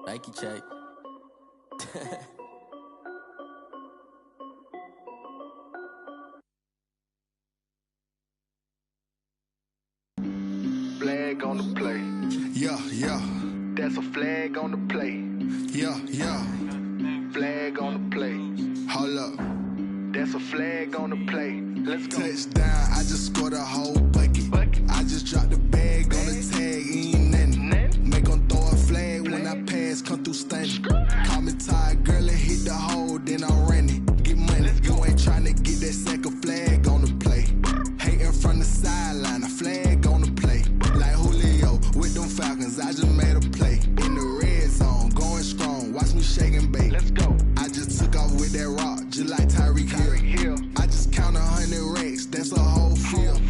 Nike check. Flag on the play. Yeah, yeah. That's a flag on the play. Yeah, yeah. Flag on the play. Hold up. That's a flag on the play. Let's go. Touchdown, I just scored a whole bucket. I just dropped the bag on the tag, ain't nothing. Make 'em throw a flag when I pass, come through stunning. Call me tired, girl, and hit the hole, then I'm running. Get money, you ain't tryna get that second flag on the play. Hating from the sideline, a flag on the play. Like Julio with them Falcons, I just made a play. In the red zone, going strong, watch me shake and bake. Let's go. I just took off with that rock, just like Tyreek Hill. I just count 100 racks, that's a whole field.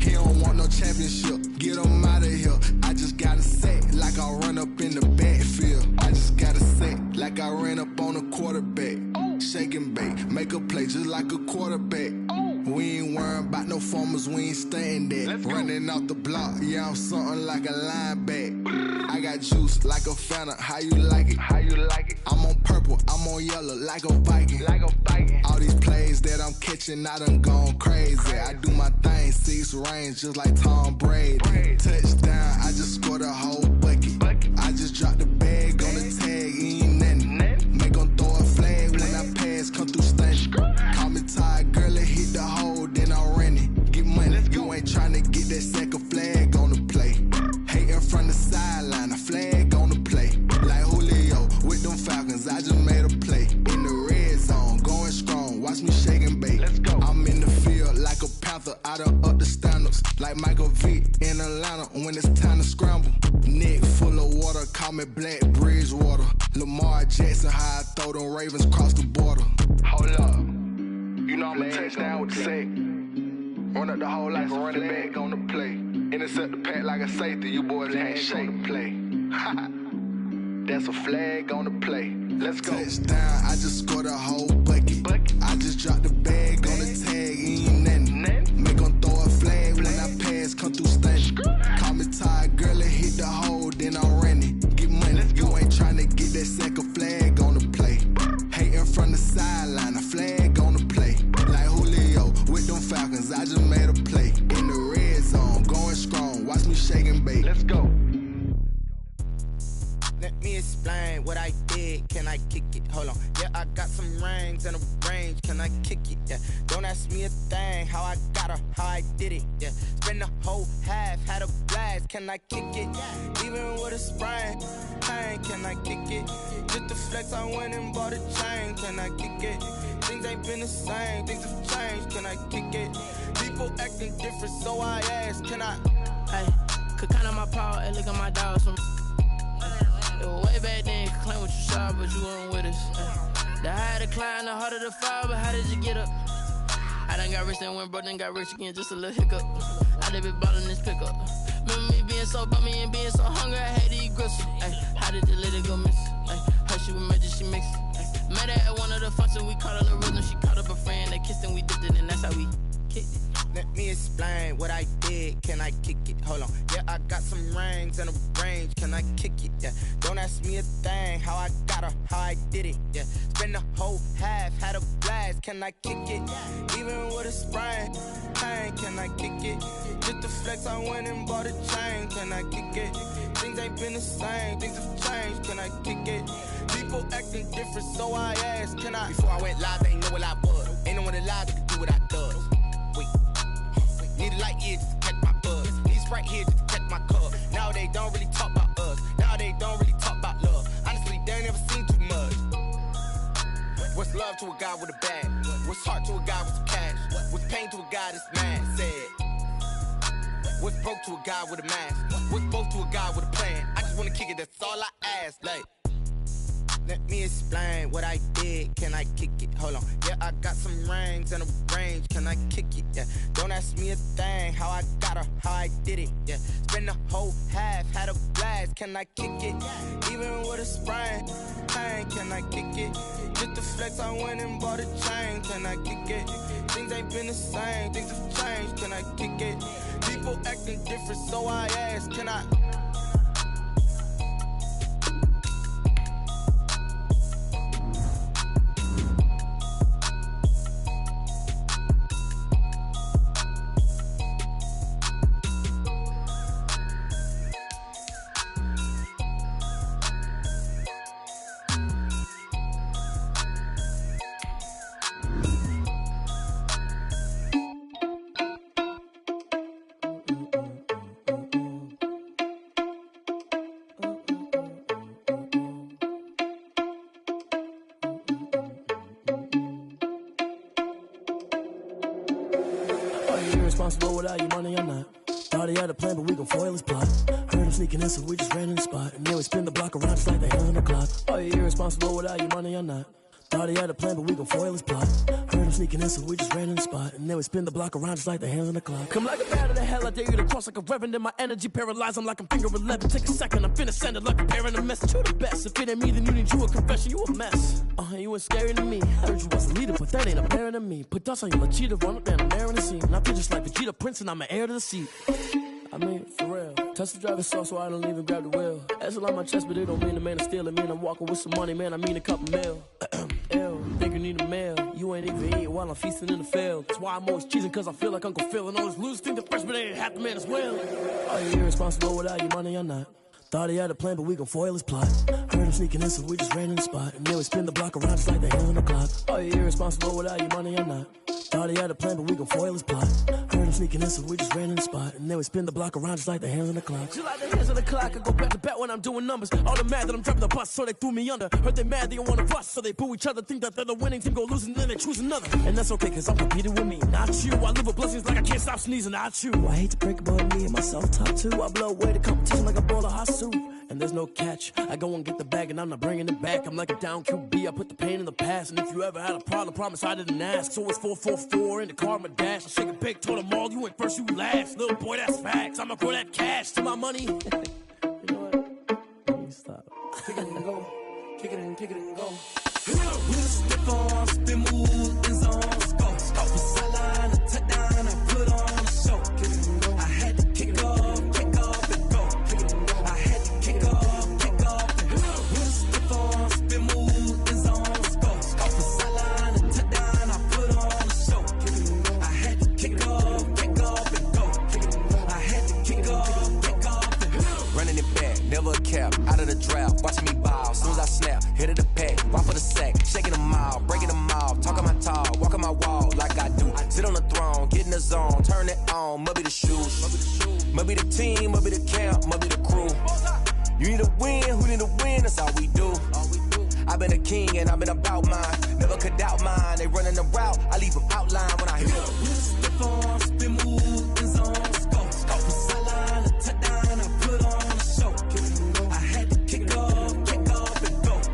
He don't want no championship, get him out of here. I just got a set, like I run up in the backfield. I just got a set, like I ran up on a quarterback. Shake and bake, make a play just like a quarterback. We ain't worrying about no formers, we ain't staying there. Running off the block, yeah, I'm something like a linebacker. I got juice like a Fanta, how you like it? How you like it? I'm on purple, I'm on yellow, like a Viking. Like a Viking. All these plays that I'm catching, I done gone crazy. I do my thing, 6 range, just like Tom Brady. Touchdown, I just scored a whole bucket. I just dropped the bag on the tag, ain't nothing. Make 'em throw a flag when I pass, come through stunning. Call me tired, girl, and hit the hole, then I'm running. Get money, you ain't tryna get that second flag on the play. Hating from the sideline, a flag on the play. Like Julio with them Falcons, I just made a play. In the red zone, going strong, watch me shake and bake. Let's go. I'm in the field like a Panther, I done up the standards. Like Michael Vick in Atlanta when it's time to scramble. Neck full of water, call me Black Bridgewater. Lamar Jackson, how I throw them Ravens cross the border. Hold up. You know I'm a touchdown with the sack. Run up the hole like a running back on the play. Intercept the pack like a safety, you boys can't shake and play. That's a flag on the play. Let's go. Touchdown, I just scored a whole bucket. I just dropped the bag on the tag, ain't nothing. Make 'em throw a flag when I pass, come through stunning. Call me tired, girl, and hit the hole, then I'm running. Get money, you ain't tryna get that second flag on the play. Hating from the sideline, a flag on the play. Like Julio with them Falcons, I just made a play. In the red zone, going strong, watch me shake and bake. Let's go. Let me explain what I did. Can I kick it? Hold on. Yeah, I got some rings and a range. Can I kick it? Yeah. Don't ask me a thing. How I got her, how I did it. Yeah. Spend the whole half, had a blast. Can I kick it? Even with a sprain, pain. Can I kick it? Just the flex, I went and bought a chain. Can I kick it? Things ain't been the same. Things have changed. Can I kick it? People acting different, so I ask. Can I? Hey, could count on my power and look at my dogs from. It was way back then, could claim what you saw, but you weren't with us. The higher the climb, the harder the fall, but how did you get up? I done got rich and went broke, then got rich again, just a little hiccup. I done been ballin' this pickup. Remember me being so bummy and being so hungry, I had to eat gristle. How did the lady go miss? Her she was magic, she mixed. Met her at one of the functions, we caught her the rhythm. She caught up a friend, they kissed and we dipped it, and that's how we kicked it. Let me explain what I did. Can I kick it? Hold on. Yeah, I got some rings and a range. Can I kick it? Yeah. Don't ask me a thing. How I got her, how I did it. Yeah. Spend the whole half, had a blast. Can I kick it? Even with a sprain, pain. Can I kick it? Just the flex, I went and bought a chain. Can I kick it? Things ain't been the same. Things have changed. Can I kick it? People acting different, so I ask. Can I? Before I went live, they ain't know what I was. Ain't no one alive that could do what I does. Wait. Need a light here just to catch my buzz. Need Sprite here just to catch my cup. Now they don't really talk about us. Now they don't really talk about love. Honestly, they ain't never seen too much. What's love to a guy with a bag? What's heart to a guy with some cash? What's pain to a guy that's mad? Said. What's broke to a guy with a mask? What's both to a guy with a plan? I just wanna kick it, that's all I ask. Like. Let me explain what I did. Can I kick it? Hold on. Yeah, I got some rings and a range. Can I kick it? Yeah. Don't ask me a thing. How I got her, how I did it. Yeah. Spend the whole half, had a blast. Can I kick it? Even with a sprain, pain. Can I kick it? Just the flex, I went and bought a chain. Can I kick it? Things ain't been the same. Things have changed. Can I kick it? People acting different, so I ask. Can I? irresponsible without your money or not. Thought he had a plan, but we gon' foil his plot. Heard him sneaking in, so we just ran in the spot. And then we spin the block around just like the hands on the clock. Are you irresponsible without your money or not? Thought he had a plan, but we gon' foil his plot. Heard him sneaking in, so we just ran in the spot. And then we spin the block around just like the hands on the clock. Come like a bat of the hell, I dare you to cross like a reverend. And my energy paralyzed, I'm like I'm finger 11. Take a second, I'm finna send it like a parent a message. You the best, if it ain't me, then you need you a confession. You a mess, you ain't scary to me. Heard you was a leader, but that ain't apparent to me. Put dust on you, cheetah, run up there, I'm there in the scene. And I feel just like Vegeta Prince, and I'm an heir to the seat. I mean, for real. Touch the driver's sauce so I don't even grab the wheel. That's on my chest, but it don't mean the man is stealing. Mean I'm walking with some money, man, I mean a couple mil. Ew, think you need a meal. You ain't even eating while I'm feasting in the field. That's why I'm always cheesing, cause I feel like Uncle Phil. And all those losers think the freshman ain't half the man as well. Are you irresponsible without your money or not? Thought he had a plan, but we gon' foil his plot. Heard him sneaking in, so we just ran in the spot. And then we spin the block around just like the hands on the clock. Are you irresponsible without your money or not? Thought he had a plan, but we gon' foil his plot. Heard him sneaking in, so we just ran in the spot. And then we spin the block around just like the hands on the clock. Just like the hands on the clock, I go back to back when I'm doing numbers. All the mad that I'm driving the bus, so they threw me under. Heard they mad, they don't wanna bust, so they boo each other. Think that they're the winning team, go losing, then they choose another. And that's okay, cause I'm competing with me, not you. I live with blessings like I can't stop sneezing, not you. I hate to break about me and myself top two. I blow away the competition like a bowl of hot soup. And there's no catch. I go and get the bag and I'm not bringing it back. I'm like a down QB, I put the pain in the past. And if you ever had a problem, promise I didn't ask. So it's 444 in the car, my dash. I shake a big, told them all, you ain't first, you last. Little boy, that's facts. I'ma grow that cash to my money. You know what? Let me stop. Kick it and go. Kick it and go. We'll step on, spin move, in zone, go. Stop the sideline, a touchdown, I put on a show. Kick it and go. I had to kick off and go. Kick it and go. I had to kick off and go. We'll step on, spin move, in zone, go. Stop the sideline, a touchdown, I put on a show. Kick it and go. I had to kick off and go. Kick it and go. I had to kick off and go. Running it back, never a cap, out of the drought, watching me ball. Soon as I snap, hit of the pack, walk for the sack, shaking them out, breaking them off, talking my talk, walking my wall like I do. Sit on the throne, get in the zone, turn it on, must be the shoes, must be the team, must be the camp, must be the crew. You need a win, who need a win, that's all we do. I've been a king and I've been about mine, never could doubt mine. They running the route, I leave them outline when I hit them. We'll step on, spin move, in zone, go. Stop the sideline, a touchdown, I put on a show. Kick it and go. I had to kick off and go.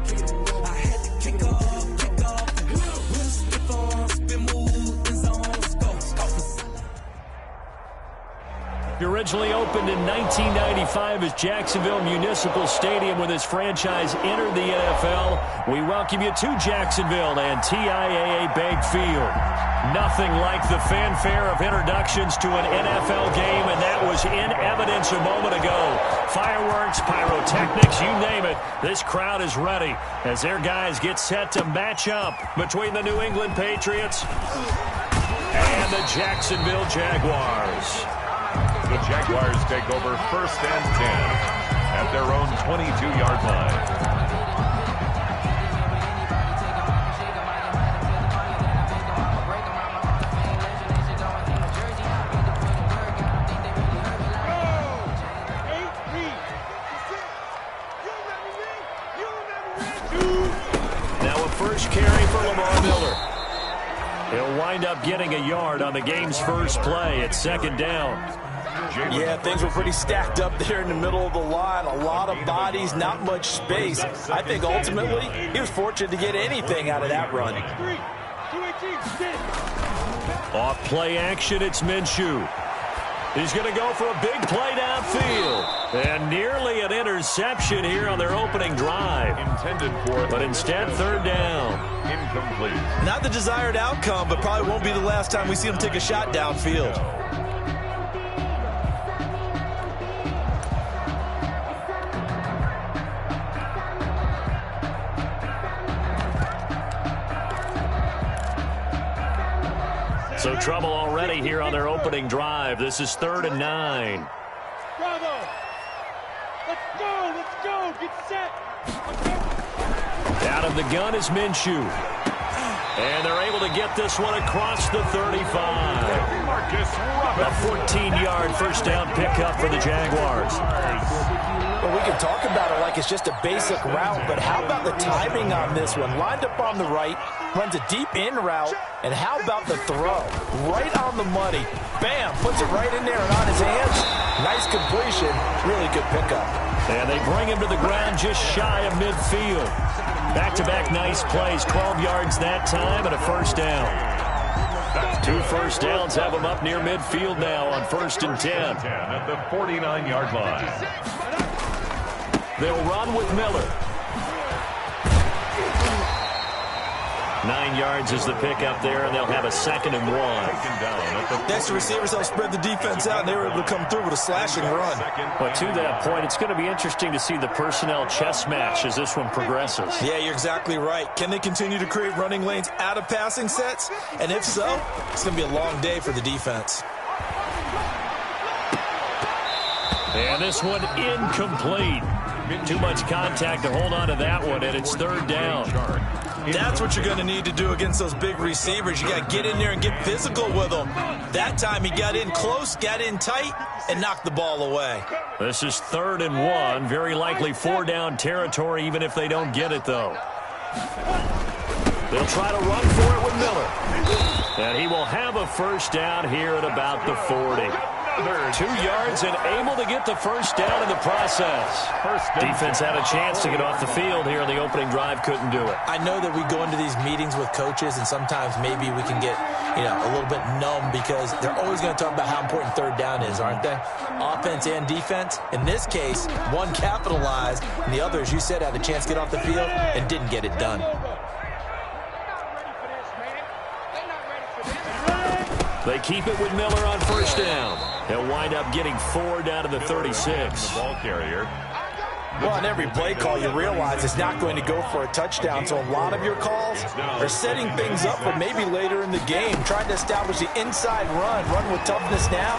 Kick it and go. I had to kick off and go. We'll step on, spin move, in zone, go. Stop the sideline. It originally opened in 1995 as Jacksonville Municipal Stadium when this franchise entered the NFL. We welcome you to Jacksonville and TIAA Bank Field. Nothing like the fanfare of introductions to an NFL game, and that was in evidence a moment ago. Fireworks, pyrotechnics, you name it. This crowd is ready as their guys get set to match up between the New England Patriots and the Jacksonville Jaguars. The Jaguars take over 1st and 10 at their own 22-yard line. Now a first carry for Lamar Miller. He'll wind up getting a yard on the game's first play at 2nd down. Yeah, things were pretty stacked up there in the middle of the line. A lot of bodies, not much space. I think ultimately he was fortunate to get anything out of that run. Off play action, it's Minshew. He's going to go for a big play downfield. And nearly an interception here on their opening drive. Intended for, but instead 3rd down. Incomplete. Not the desired outcome, but probably won't be the last time we see him take a shot downfield. So trouble already here on their opening drive. This is 3rd and 9. Bravo! Let's go! Get set! Out of the gun is Minshew. And they're able to get this one across the 35. A 14-yard first down pickup for the Jaguars. Well, we can talk about it like it's just a basic route, but how about the timing on this one? Lined up on the right, runs a deep in route, and how about the throw? Right on the money. Bam, puts it right in there and on his hands. Nice completion, really good pickup. And they bring him to the ground just shy of midfield. Back-to-back nice plays, 12 yards that time and a first down. 2 first downs have him up near midfield now on 1st and 10. At the 49-yard line. They'll run with Miller. 9 yards is the pickup there, and they'll have a 2nd and 1. Next to receivers, they'll spread the defense out, and they were able to come through with a slashing run. But to that point, it's going to be interesting to see the personnel chess match as this one progresses. Yeah, you're exactly right. Can they continue to create running lanes out of passing sets? And if so, it's going to be a long day for the defense. And this one incomplete. Too much contact to hold on to that one, and it's 3rd down. That's what you're going to need to do against those big receivers. You got to get in there and get physical with them. That time he got in close, got in tight, and knocked the ball away. This is 3rd and 1. Very likely 4-down territory, even if they don't get it, though. They'll try to run for it with Miller. And he will have a first down here at about the 40. 2 yards and able to get the first down in the process. Defense had a chance to get off the field here in the opening drive, couldn't do it. I know that we go into these meetings with coaches, and sometimes maybe we can get, a little bit numb because they're always going to talk about how important 3rd down is, aren't they? Offense and defense. In this case, one capitalized, and the other, as you said, had a chance to get off the field and didn't get it done. They keep it with Miller on first down. They'll wind up getting 4 down to the 36. The ball carrier. Well, on every play call, you realize it's not going to go for a touchdown, so a lot of your calls are setting things up for maybe later in the game, trying to establish the inside run with toughness now,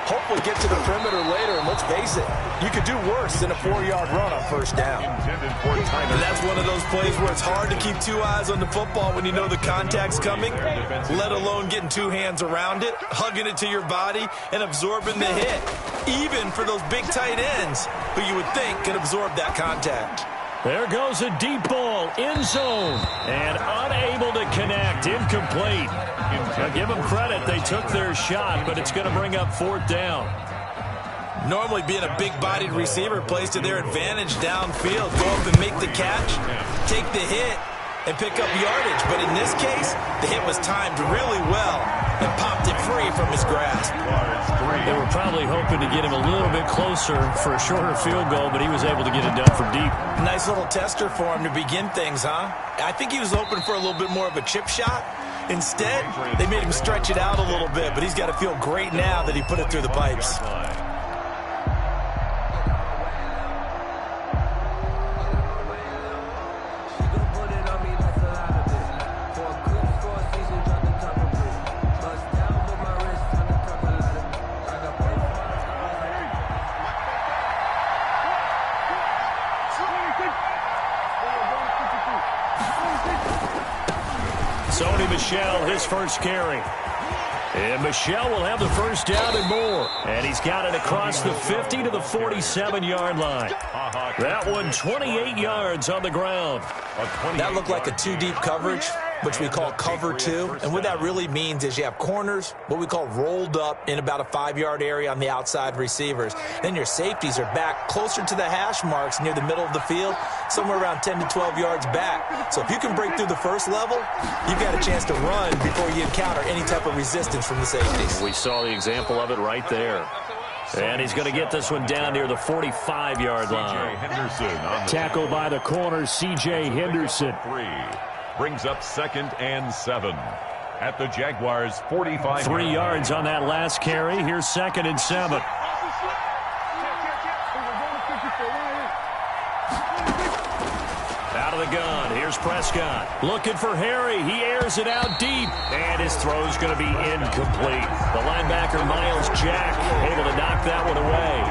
hopefully get to the perimeter later, and let's face it, you could do worse than a 4-yard run on first down. And that's one of those plays where it's hard to keep 2 eyes on the football when you know the contact's coming, let alone getting 2 hands around it, hugging it to your body, and absorbing the hit, even for those big tight ends who you would think can absorb that contact. There goes a deep ball, end zone, and unable to connect, incomplete. Now give them credit, they took their shot, but it's going to bring up 4th down. Normally being a big-bodied receiver plays to their advantage downfield. Go up and make the catch, take the hit, and pick up yardage. But in this case, the hit was timed really well and popped it free from his grasp. They were probably hoping to get him a little bit closer for a shorter field goal, but he was able to get it done from deep. Nice little tester for him to begin things, huh? I think he was hoping for a little bit more of a chip shot. Instead, they made him stretch it out a little bit, but he's got to feel great now that he put it through the pipes. Michel, his first carry. And Michel will have the first down and more. And he's got it across the 50 to the 47-yard line. That one 28 yards on the ground. That looked like a 2-deep coverage, which we call cover 2. And what that really means is you have corners, what we call rolled up in about a 5-yard area on the outside receivers. Then your safeties are back closer to the hash marks near the middle of the field, somewhere around 10 to 12 yards back. So if you can break through the first level, you've got a chance to run before you encounter any type of resistance from the safeties. We saw the example of it right there. And he's going to get this one down near the 45-yard line. Tackled by the corner, C.J. Henderson. Brings up 2nd and 7 at the Jaguars' 45. 3 yards on that last carry. Here's 2nd and 7. Out of the gun. Here's Prescott. Looking for Harry. He airs it out deep. And his throw's going to be incomplete. The linebacker, Miles Jack, able to knock that one away.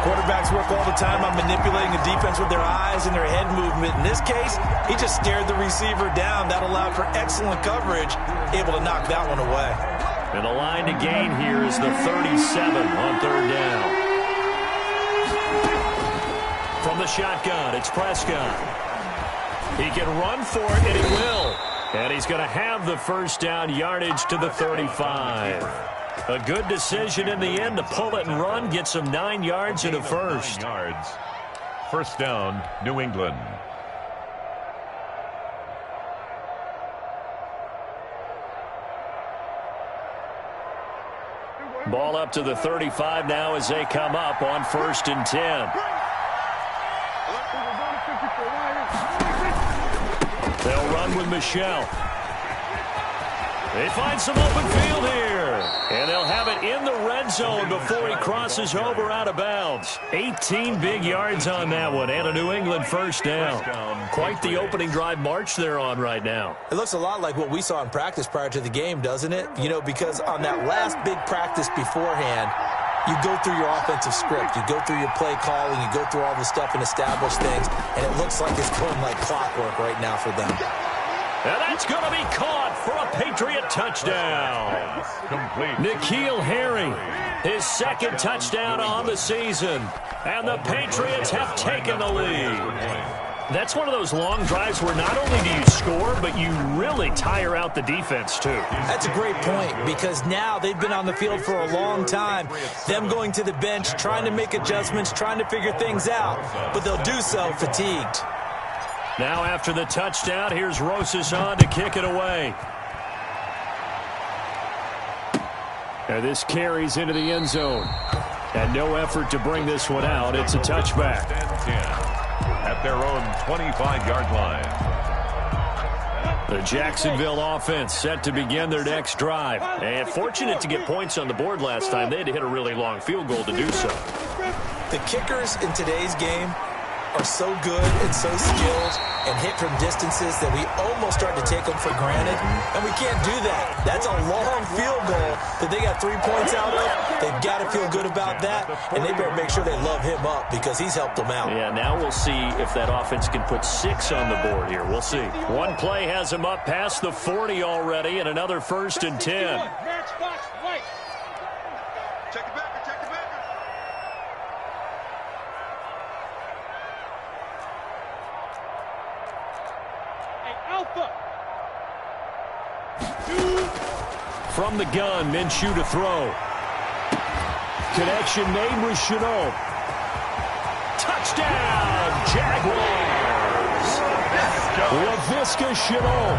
Quarterbacks work all the time on manipulating the defense with their eyes and their head movement. In this case, he just stared the receiver down. That allowed for excellent coverage, able to knock that one away. And the line to gain here is the 37 on 3rd down. From the shotgun, it's Prescott. He can run for it, and he will. And he's going to have the first down, yardage to the 35. A good decision in the end to pull it and run, get some 9 yards and a first. 9 yards. First down, New England. Ball up to the 35 now as they come up on 1st and 10. They'll run with Michelle. They find some open field here. And they'll have it in the red zone before he crosses over out of bounds. 18 big yards on that one and a New England first down. Quite the opening drive march they're on right now. It looks a lot like what we saw in practice prior to the game, doesn't it? You know, because on that last big practice beforehand, you go through your offensive script. You go through your play calling. You go through all the stuff and establish things. And it looks like it's going like clockwork right now for them. And that's going to be caught for a Patriot touchdown. Complete. N'Keal Harry, his second touchdown on the season. And the Patriots have taken the lead. That's one of those long drives where not only do you score, but you really tire out the defense, too. That's a great point, because now they've been on the field for a long time. Them going to the bench, trying to make adjustments, trying to figure things out, but they'll do so fatigued. Now after the touchdown, here's Rosas on to kick it away. And this carries into the end zone. And no effort to bring this one out. It's a touchback. At their own 25-yard line. The Jacksonville offense set to begin their next drive. And fortunate to get points on the board last time. They had to hit a really long field goal to do so. The kickers in today's game are so good and so skilled and hit from distances that we almost start to take them for granted, and we can't do that. That's a long field goal that they got 3 points out of. They've got to feel good about that, and they better make sure they love him up because he's helped them out. Yeah, now we'll see if that offense can put 6 on the board here. We'll see. One play has him up past the 40 already, and another 1st and 10. Match box right. Check it back, check it back. Alpha. From the gun, Minshew to throw. Connection made with Chenault. Touchdown, Jaguars! Laviska Chenault,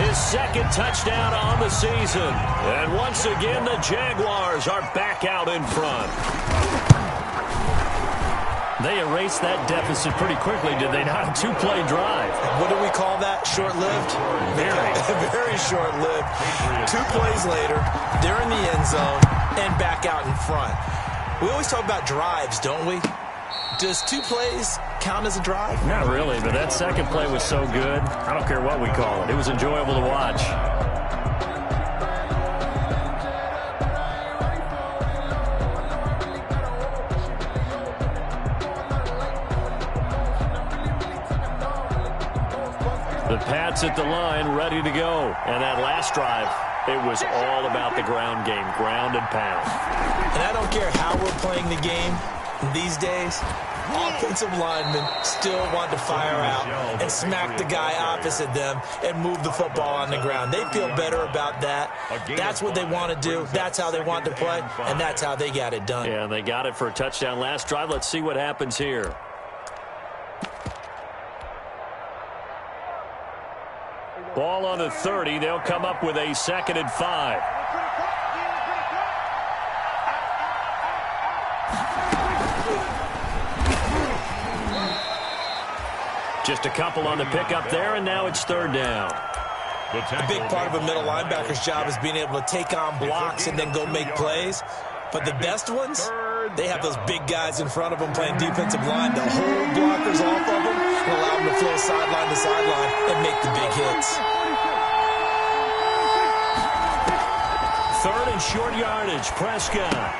his second touchdown on the season. And once again, the Jaguars are back out in front. They erased that deficit pretty quickly, did they not? A 2-play drive. What do we call that? Short-lived? Very short-lived. 2 plays later, they're in the end zone and back out in front. We always talk about drives, don't we? Does 2 plays count as a drive? Not really, but that second play was so good. I don't care what we call it. It was enjoyable to watch. The Pats at the line, ready to go. And that last drive, it was all about the ground game, ground and pound. And I don't care how we're playing the game these days, offensive linemen still want to fire out and smack the guy opposite them and move the football on the ground. They feel better about that. That's what they want to do. That's how they want to play, and that's how they got it done. Yeah, and they got it for a touchdown last drive. Let's see what happens here. Ball on the 30. They'll come up with a 2nd and 5. Just a couple on the pickup there, and now it's 3rd down. A big part of a middle linebacker's job is being able to take on blocks and then go make plays. But the best ones, they have those big guys in front of them playing defensive line to hold blockers off of them and allow them to flow sideline to sideline and make the big hits. 3rd and short yardage, Prescott.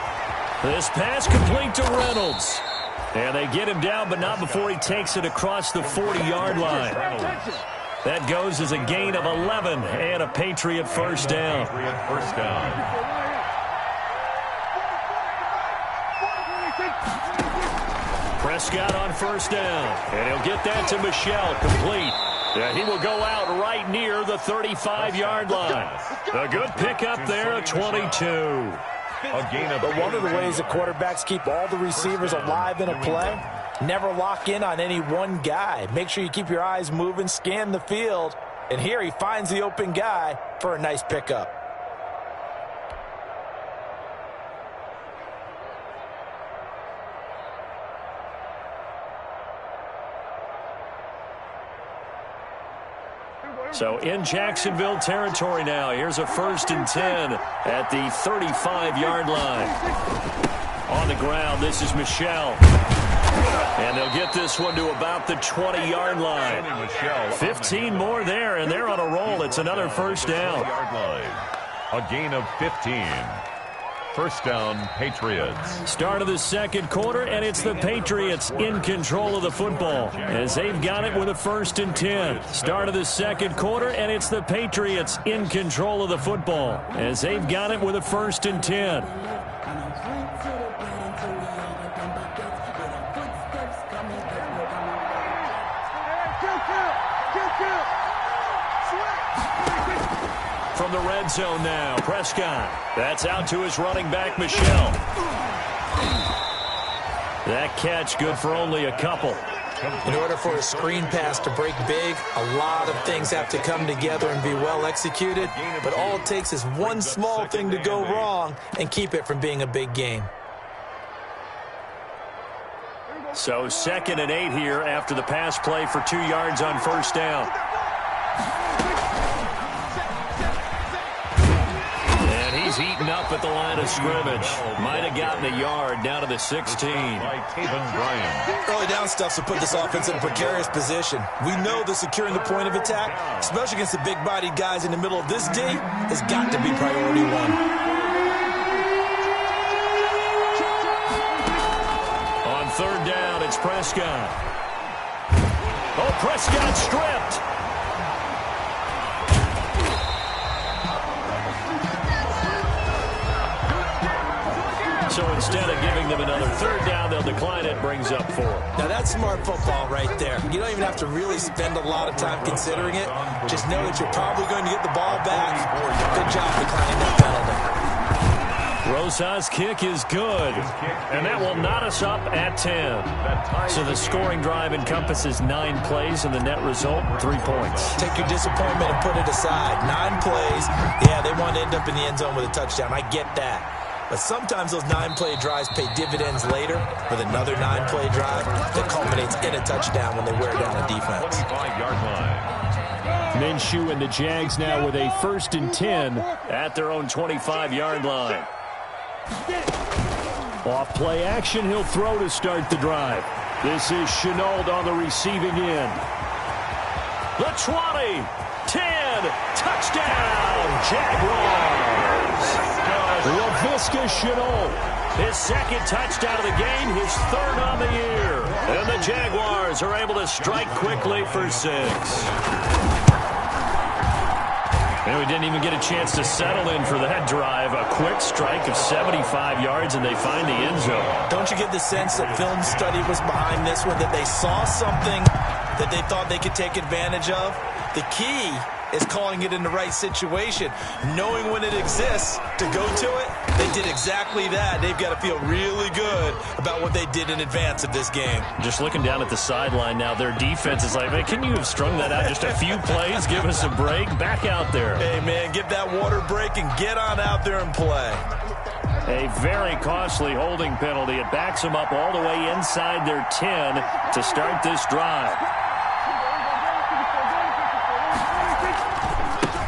This pass complete to Reynolds. And they get him down, but not before he takes it across the 40-yard line. That goes as a gain of 11 and a Patriot first down. Prescott on 1st down. And he'll get that to Michelle, complete. Yeah, he will go out right near the 35-yard line. A good pickup there, a 22. But one of the ways the quarterbacks keep all the receivers alive in a play, never lock in on any one guy. Make sure you keep your eyes moving, scan the field, and here he finds the open guy for a nice pickup. So in Jacksonville territory now. Here's a 1st and 10 at the 35-yard line. On the ground, this is Michel. And they'll get this one to about the 20-yard line. 15 more there, and they're on a roll. It's another 1st down. A gain of 15. 1st down, Patriots. Start of the 2nd quarter, and it's the Patriots in control of the football as they've got it with a 1st and 10. Start of the 2nd quarter, and it's the Patriots in control of the football as they've got it with a 1st and 10. From the red zone now, Prescott. That's out to his running back, Michel. That catch good for only a couple. In order for a screen pass to break big, a lot of things have to come together and be well executed, but all it takes is one small thing to go wrong and keep it from being a big game. So 2nd and 8 here after the pass play for 2 yards on 1st down. He's eaten up at the line of scrimmage. Might have gotten a yard down to the 16. Early down stuff to put this offense in a precarious position. We know that securing the point of attack, especially against the big-bodied guys in the middle of this D, has got to be priority one. On 3rd down, it's Prescott. Oh, Prescott stripped. So instead of giving them another 3rd down, they'll decline it, brings up 4. Now that's smart football right there. You don't even have to really spend a lot of time considering it. Just know that you're probably going to get the ball back. Good job declining that penalty. Rosa's kick is good, and that will knot us up at 10. So the scoring drive encompasses 9 plays, and the net result, 3 points. Take your disappointment and put it aside. 9 plays. Yeah, they want to end up in the end zone with a touchdown. I get that. But sometimes those 9-play drives pay dividends later with another 9-play drive that culminates in a touchdown when they wear down a defense. 25-yard line. Minshew and the Jags now with a 1st and 10 at their own 25-yard line. Off play action, he'll throw to start the drive. This is Shenault on the receiving end. The 20, 10, touchdown, Jaguars. Laviska Shenault, his 2nd touchdown of the game, his 3rd on the year. And the Jaguars are able to strike quickly for 6. And we didn't even get a chance to settle in for that drive. A quick strike of 75 yards, and they find the end zone. Don't you get the sense that film study was behind this one, that they saw something that they thought they could take advantage of? The key is calling it in the right situation, knowing when it exists to go to it. They did exactly that. They've got to feel really good about what they did in advance of this game. Just looking down at the sideline now, their defense is like, man, can you have strung that out just a few plays? Give us a break. Back out there. Hey, man, give that water break and get on out there and play. A very costly holding penalty. It backs them up all the way inside their 10 to start this drive.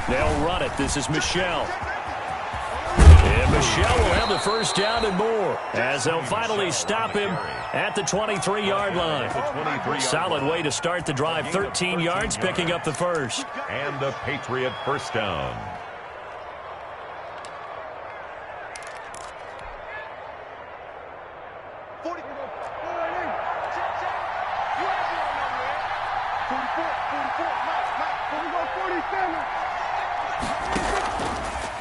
They'll run it. This is Michel. And Michel will have the 1st down and more as they'll finally stop him at the 23-yard line. Solid way to start the drive. 13 yards, picking up the 1st. And the Patriot 1st down.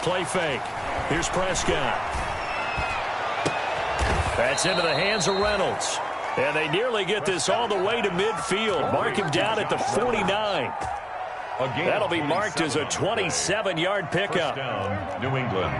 Play fake. Here's Prescott. That's into the hands of Reynolds. And they nearly get this all the way to midfield. Mark him down at the 49. That'll be marked as a 27-yard pickup. First down, New England.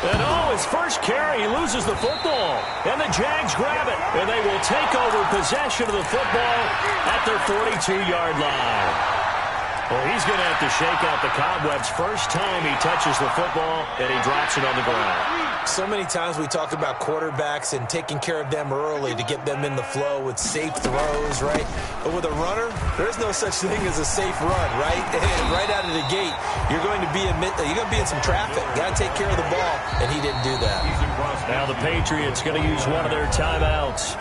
And his first carry, he loses the football. And the Jags grab it. And they will take over possession of the football at their 42-yard line. Well, he's going to have to shake out the cobwebs first time he touches the football, and he drops it on the ground. So many times we talk about quarterbacks and taking care of them early to get them in the flow with safe throws, right? But with a runner, there's no such thing as a safe run, right? And right out of the gate, you're going to be in some traffic. Got to take care of the ball, and he didn't do that. Now the Patriots going to use one of their timeouts.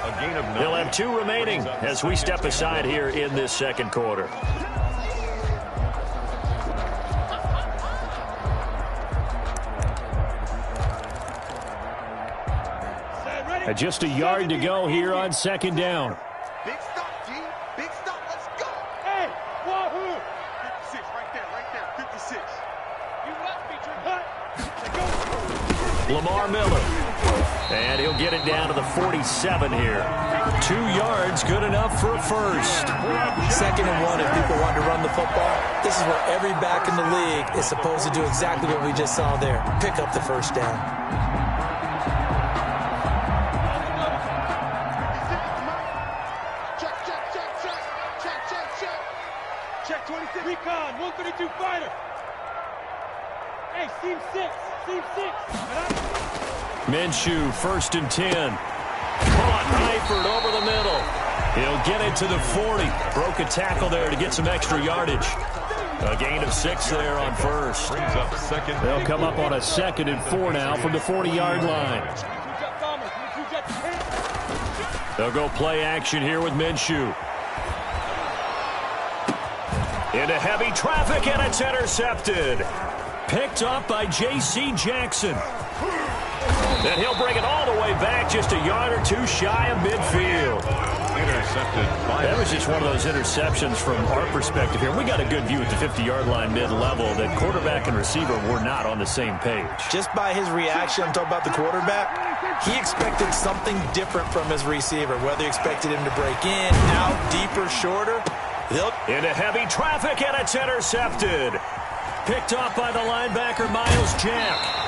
They'll have 2 remaining as we step aside here in this second quarter. Just a yard to go here on second down. Big stop, G. Big stop. Let's go. Hey, wahoo! 56, right there. 56. You left me, Trent. Lamar Miller. And he'll get it down to the 47 here. 2 yards, good enough for a first. 2nd and 1 if people want to run the football. This is where every back in the league is supposed to do exactly what we just saw there. Pick up the first down. Check 26. Recon, 132 fighter. Hey, seam 6. Minshew, 1st and 10. Caught Eifert over the middle. He'll get it to the 40. Broke a tackle there to get some extra yardage. A gain of 6 there on first. Brings up second. They'll come up on a 2nd and 4 now from the 40-yard line. They'll go play action here with Minshew. Into heavy traffic, and it's intercepted. Picked up by J.C. Jackson. And he'll bring it all the way back just a yard or 2 shy of midfield. Intercepted. That was just one of those interceptions from our perspective here. We got a good view at the 50-yard line mid-level that quarterback and receiver were not on the same page. Just by his reaction, I'm talking about the quarterback, he expected something different from his receiver, whether he expected him to break in, out, deeper, shorter. Into heavy traffic, and it's intercepted. Picked off by the linebacker, Miles Jack.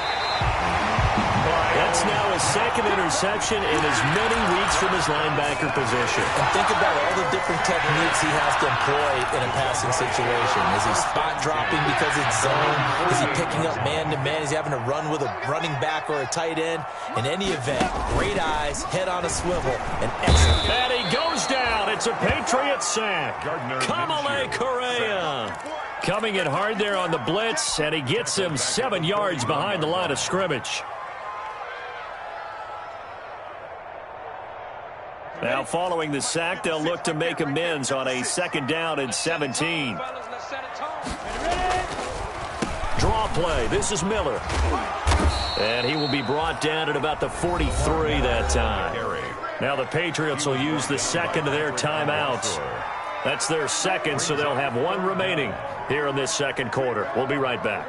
That's now his 2nd interception in as many weeks from his linebacker position. And think about all the different techniques he has to employ in a passing situation. Is he spot dropping because it's zone? Is he picking up man-to-man? Is he having to run with a running back or a tight end? In any event, great eyes, head on a swivel, and excellent. And he goes down. It's a Patriot sack. Kamale Correa coming in hard there on the blitz, and he gets him 7 yards behind the line of scrimmage. Now, following the sack, they'll look to make amends on a 2nd down and 17. Draw play. This is Miller. And he will be brought down at about the 43 that time. Now the Patriots will use the 2nd of their timeouts. That's their 2nd, so they'll have 1 remaining here in this 2nd quarter. We'll be right back.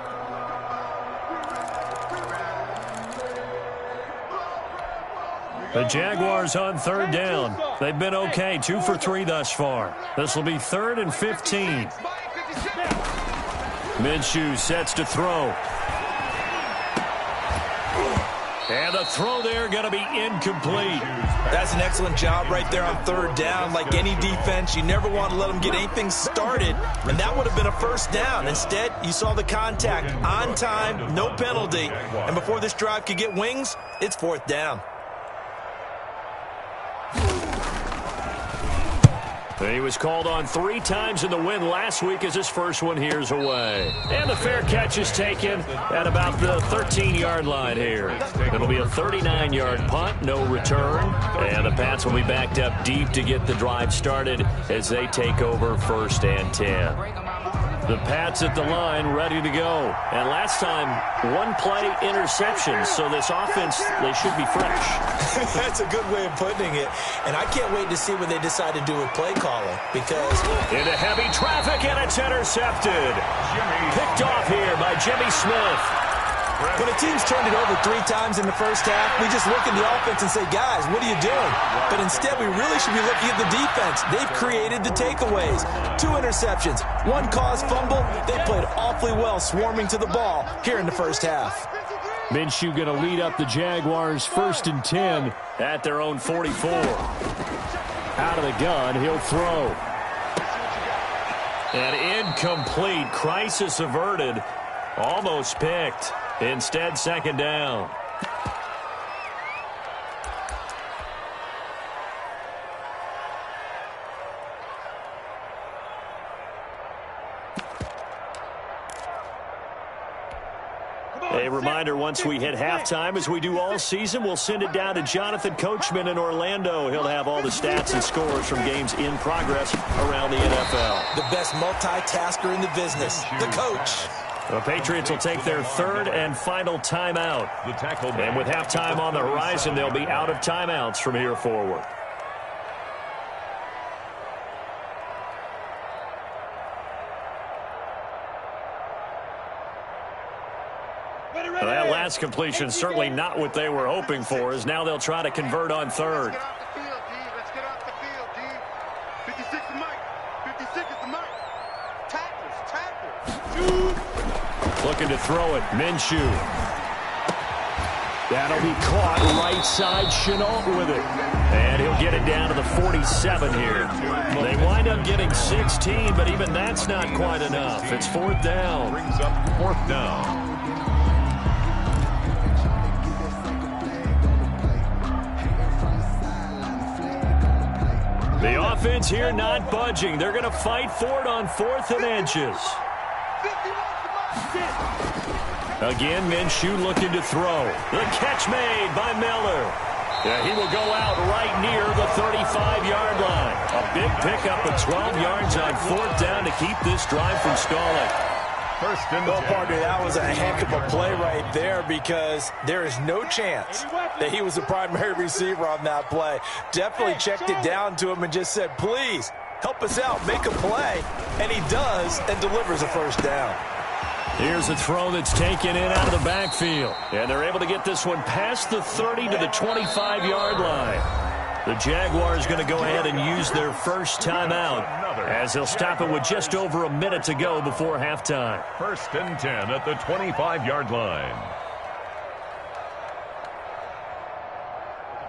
The Jaguars on 3rd down. They've been okay, 2 for 3 thus far. This will be 3rd and 15. Minshew sets to throw. And the throw there going to be incomplete. That's an excellent job right there on 3rd down. Like any defense, you never want to let them get anything started, and that would have been a first down. Instead, you saw the contact on time, no penalty, and before this drive could get wings, it's 4th down. He was called on 3 times in the win last week as his first one here's away. And the fair catch is taken at about the 13-yard line here. It'll be a 39-yard punt, no return. And the Pats will be backed up deep to get the drive started as they take over 1st and 10. The Pats at the line, ready to go. And last time, one-play interception, so this offense, they should be fresh. That's a good way of putting it. And I can't wait to see what they decide to do with play calling, because... Into heavy traffic, and it's intercepted. Picked off here by Jimmy Smith. When a team's turned it over 3 times in the first half, we just look at the offense and say, guys, what are you doing? But instead, we really should be looking at the defense. They've created the takeaways. 2 interceptions, 1 caused fumble. They played awfully well swarming to the ball here in the first half. Minshew going to lead up the Jaguars 1st and 10 at their own 44. Out of the gun, he'll throw. And incomplete. Crisis averted. Almost picked. Instead, 2nd down. A reminder, once we hit halftime, as we do all season, we'll send it down to Jonathan Coachman in Orlando. He'll have all the stats and scores from games in progress around the NFL. The best multitasker in the business, the coach. The Patriots will take their 3rd and final timeout. And with halftime on the horizon, they'll be out of timeouts from here forward. That last completion certainly not what they were hoping for, as now they'll try to convert on 3rd. Let's get off the field, D. 56 is Mike. 56 is the Mike. Tackles. Looking to throw it. Minshew. That'll be caught right side. Chenault with it. And he'll get it down to the 47 here. They wind up getting 16, but even that's not quite enough. It's 4th down. Brings up 4th down. The offense here not budging. They're going to fight for it on 4th and inches. Again, Minshew looking to throw. The catch made by Miller. Yeah, he will go out right near the 35-yard line. A big pickup of 12 yards on 4th down to keep this drive from stalling. Well, partner, that was a heck of a play right there, because there is no chance that he was the primary receiver on that play. Definitely checked it down to him and just said, please, help us out, make a play. And he does, and delivers a 1st down. Here's a throw that's taken in out of the backfield. And they're able to get this one past the 30 to the 25-yard line. The Jaguars going to go ahead and use their 1st timeout, as they'll stop it with just over a minute to go before halftime. 1st and 10 at the 25-yard line.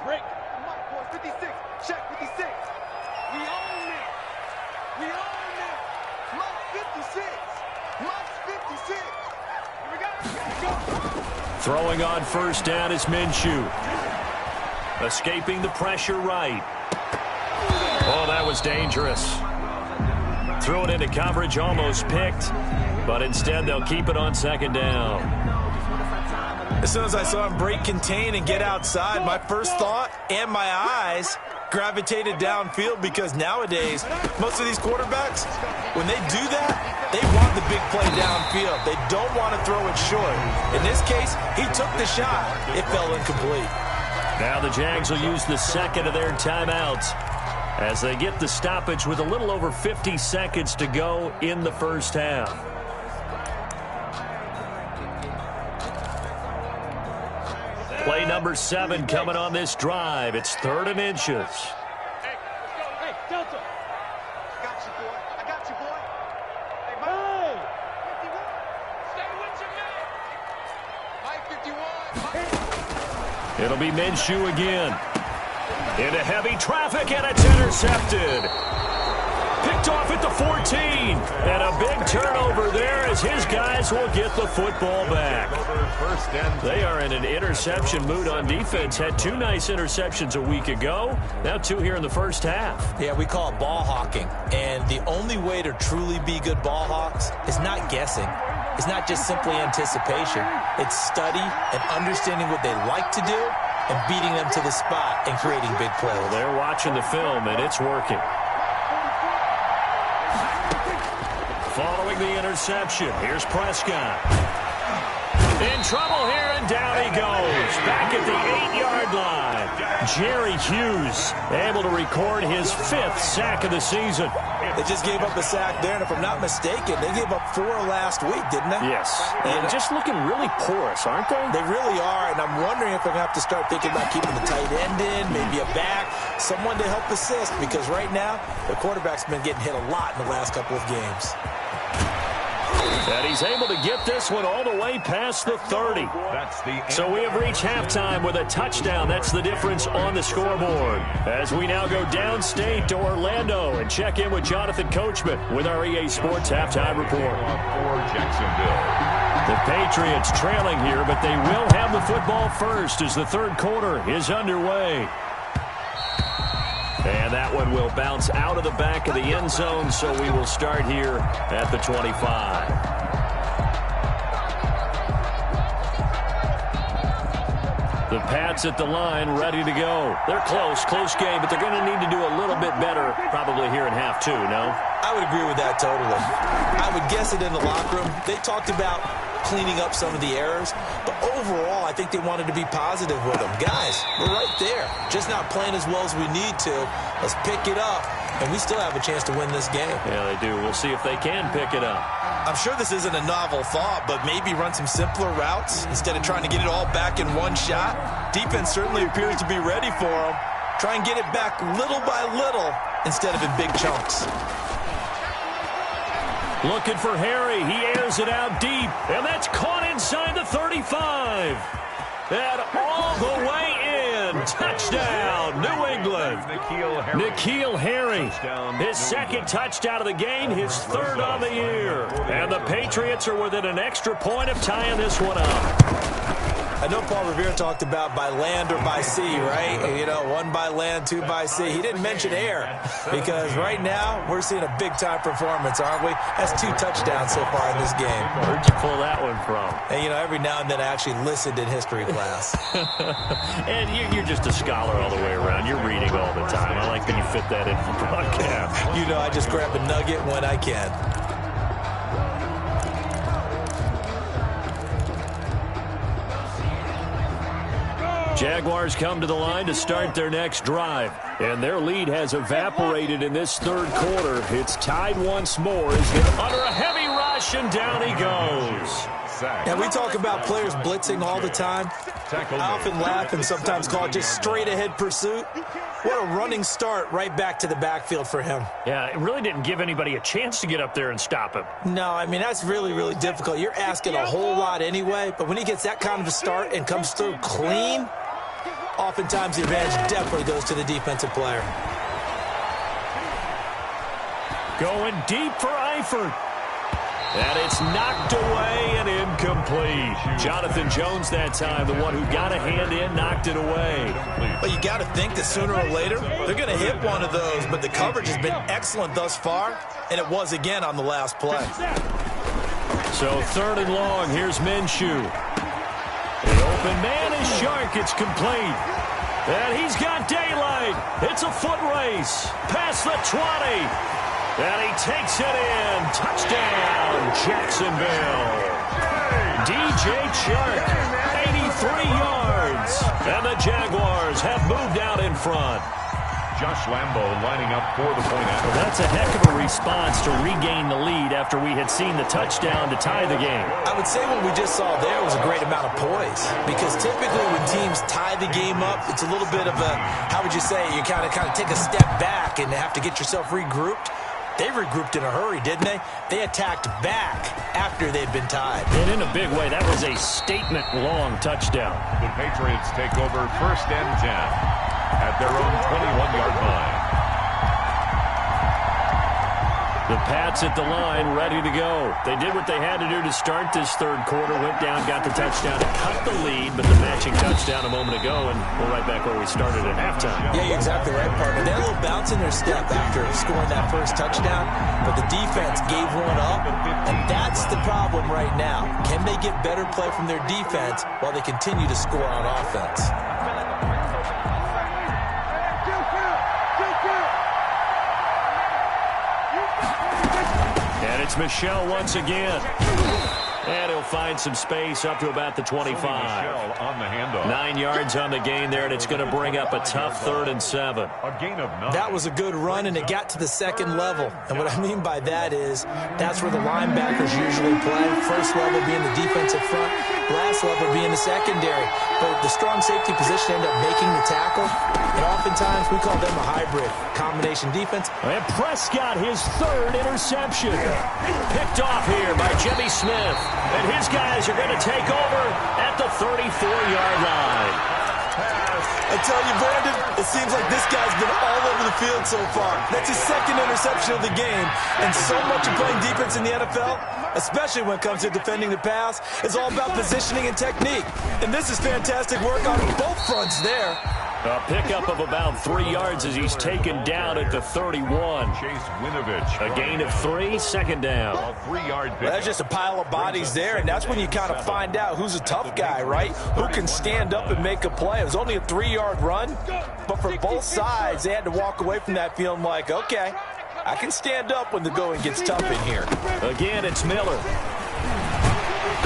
Break. 56. Check 56. We own it. We own it. Plus 56. Plus 56. Here we go. Throwing on 1st down is Minshew. Escaping the pressure right. Oh, that was dangerous. Threw it into coverage, almost picked. But instead, they'll keep it on 2nd down. As soon as I saw him break contain and get outside, my first thought and my eyes gravitated downfield, because nowadays, most of these quarterbacks, when they do that, they want the big play downfield. They don't want to throw it short. In this case, he took the shot. It fell incomplete. Now the Jags will use the 2nd of their timeouts as they get the stoppage with a little over 50 seconds to go in the 1st half. Play number 7 coming on this drive. It's 3rd and inches. Hey, let's go. Hey, Delta. I got you, boy. I got you, boy. Hey, Hey! Mike. Stay with you, man. Mike 51. It'll be Minshew again. Into heavy traffic, and it's intercepted. Picked off at the 14. And a big turnover there as his guys will get the football back. They are in an interception mood on defense. Had 2 nice interceptions a week ago. Now 2 here in the 1st half. Yeah, we call it ball hawking. And the only way to truly be good ball hawks is not guessing. It's not just simply anticipation. It's study and understanding what they like to do and beating them to the spot and creating big plays. Well, they're watching the film, and it's working. following the interception. Here's Prescott. In trouble here, and down he goes. Back at the 8-yard line. Jerry Hughes able to record his 5th sack of the season. They just gave up a sack there, and if I'm not mistaken, they gave up 4 last week, didn't they? Yes. And just looking really porous, aren't they? They really are, and I'm wondering if they're going to have to start thinking about keeping the tight end in, maybe a back, someone to help assist, because right now, the quarterback's been getting hit a lot in the last couple of games. And he's able to get this one all the way past the 30. So we have reached halftime with a touchdown. That's the difference on the scoreboard. As we now go downstate to Orlando and check in with Jonathan Coachman with our EA Sports Halftime Report. For Jacksonville. The Patriots trailing here, but they will have the football first as the third quarter is underway. And that one will bounce out of the back of the end zone, so we will start here at the 25. The Pats at the line, ready to go. They're close game, but they're going to need to do a little bit better probably here in half 2, no? I would agree with that totally. I would guess it in the locker room. They talked about cleaning up some of the errors, but overall, I think they wanted to be positive with them. Guys, we're right there. Just not playing as well as we need to. Let's pick it up, and we still have a chance to win this game. Yeah, they do. We'll see if they can pick it up. I'm sure this isn't a novel thought, but maybe run some simpler routes instead of trying to get it all back in one shot. Defense certainly appears to be ready for them. Try and get it back little by little instead of in big chunks. Looking for Harry. He airs it out deep, and that's caught inside the 35. And all the way in. Touchdown, New England. N'Keal Harry, his 2nd touchdown of the game, his 3rd on the year. And the Patriots are within an extra point of tying this one up. I know Paul Revere talked about by land or by sea, right? You know, 1 by land, 2 by sea. He didn't mention air because right now we're seeing a big-time performance, aren't we? That's 2 touchdowns so far in this game. Where'd you pull that one from? And, you know, every now and then I actually listened in history class. And you're just a scholar all the way around. You're reading all the time. I like that you fit that in for broadcast. You know, I just grab a nugget when I can. Jaguars come to the line to start their next drive, and their lead has evaporated in this 3rd quarter. It's tied once more as hit under a heavy rush, and down he goes. And we talk about players blitzing all the time. I often laugh and sometimes call it just straight-ahead pursuit. What a running start right back to the backfield for him. Yeah, it really didn't give anybody a chance to get up there and stop him. No, I mean, that's really, really difficult. You're asking a whole lot anyway, but when he gets that kind of a start and comes through clean, oftentimes the advantage definitely goes to the defensive player. Going deep for Eifert. And it's knocked away and incomplete. Jonathan Jones that time, the one who got a hand in, knocked it away. But you got to think that sooner or later, they're going to hit one of those. But the coverage has been excellent thus far, and it was again on the last play. So 3rd and long, here's Minshew. The open man is Shark. It's complete. And he's got daylight. It's a foot race. Past the 20. And he takes it in. Touchdown, Jacksonville. DJ Chark, 83 yards. And the Jaguars have moved out in front. Josh Lambo lining up for the point after. Well, that's a heck of a response to regain the lead after we had seen the touchdown to tie the game. I would say what we just saw there was a great amount of poise, because typically when teams tie the game up, it's a little bit of a, how would you say, you kind of take a step back and have to get yourself regrouped. They regrouped in a hurry, didn't they? They attacked back after they'd been tied. And in a big way, that was a statement-long touchdown. The Patriots take over 1st and 10 at their own 21-yard line. The Pats at the line, ready to go. They did what they had to do to start this 3rd quarter, went down, got the touchdown to cut the lead, but the matching touchdown a moment ago, and we're right back where we started at halftime. Yeah, you're exactly right, partner. They had a little bounce in their step after scoring that first touchdown, but the defense gave one up, and that's the problem right now. Can they get better play from their defense while they continue to score on offense? It's Michel once again. And he'll find some space up to about the 25. On the handoff. 9 yards on the gain there, and it's going to bring up a tough 3rd and 7. A gain of 9. That was a good run, and it got to the second level. And what I mean by that is that's where the linebackers usually play. First level being the defensive front, last level being the secondary. But the strong safety position ended up making the tackle, and oftentimes we call them a hybrid combination defense. And Prescott, his 3rd interception. Picked off here by Jimmy Smith. And his guys are going to take over at the 34-yard line. I tell you, Brandon, it seems like this guy's been all over the field so far. That's his 2nd interception of the game. And so much of playing defense in the NFL, especially when it comes to defending the pass, is all about positioning and technique. And this is fantastic work on both fronts there. A pickup of about 3 yards as he's taken down at the 31. Chase Winovich. A gain of 3, 2nd down. A 3-yard pick. That's just a pile of bodies there, and that's when you kind of find out who's a tough guy, right? Who can stand up and make a play. It was only a 3-yard run, but for both sides, they had to walk away from that feeling like, okay, I can stand up when the going gets tough in here. Again, it's Miller.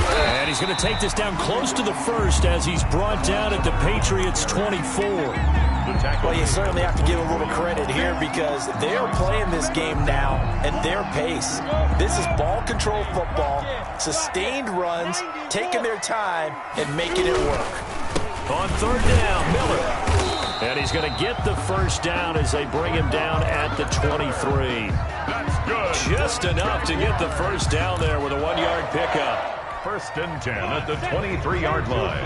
And he's going to take this down close to the 1st as he's brought down at the Patriots' 24. Well, you certainly have to give a little credit here because they're playing this game now at their pace. This is ball control football, sustained runs, taking their time and making it work. On 3rd down, Miller. And he's going to get the 1st down as they bring him down at the 23. That's good. Just enough to get the 1st down there with a 1-yard pickup. 1st and 10 at the 23-yard line.